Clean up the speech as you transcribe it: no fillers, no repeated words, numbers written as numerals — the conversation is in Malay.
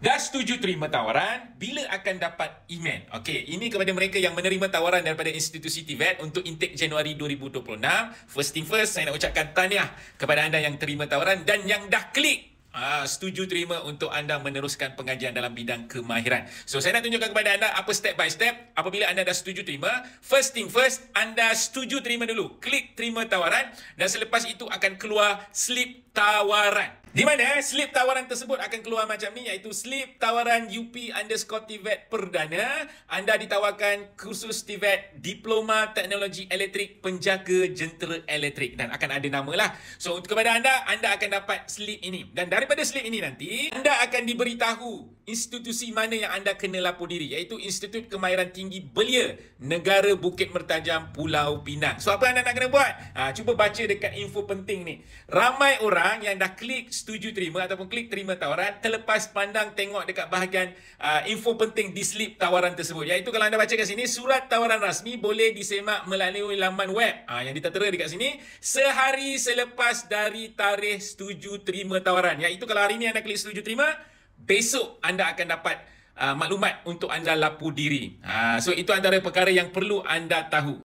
Dah setuju terima tawaran, bila akan dapat email? Okey, ini kepada mereka yang menerima tawaran daripada institusi TVET untuk intake Januari 2026. First thing first, saya nak ucapkan tahniah kepada anda yang terima tawaran dan yang dah klik setuju terima untuk anda meneruskan pengajian dalam bidang kemahiran. So, saya nak tunjukkan kepada anda apa step by step. Apabila anda dah setuju terima, first thing first, anda setuju terima dulu. Klik terima tawaran dan selepas itu akan keluar slip tawaran. Di mana slip tawaran tersebut akan keluar macam ni, iaitu slip tawaran UP_TVET Perdana. Anda ditawarkan kursus TVET Diploma Teknologi Elektrik Penjaga Jentera Elektrik dan akan ada nama lah. So, kepada anda akan dapat slip ini. Dan daripada slip ini nanti, anda akan diberitahu institusi mana yang anda kena lapor diri, iaitu Institut Kemahiran Tinggi Belia Negara Bukit Mertajam Pulau Pinang. So, apa anda nak kena buat? Cuba baca dekat info penting ni. Ramai orang yang dah klik setuju terima ataupun klik terima tawaran terlepas pandang tengok dekat bahagian info penting di slip tawaran tersebut, iaitu kalau anda baca kat sini, surat tawaran rasmi boleh disemak melalui laman web yang ditetera dekat sini sehari selepas dari tarikh setuju terima tawaran, iaitu kalau hari ni anda klik setuju terima, besok anda akan dapat maklumat untuk anda lapor diri. So itu antara perkara yang perlu anda tahu.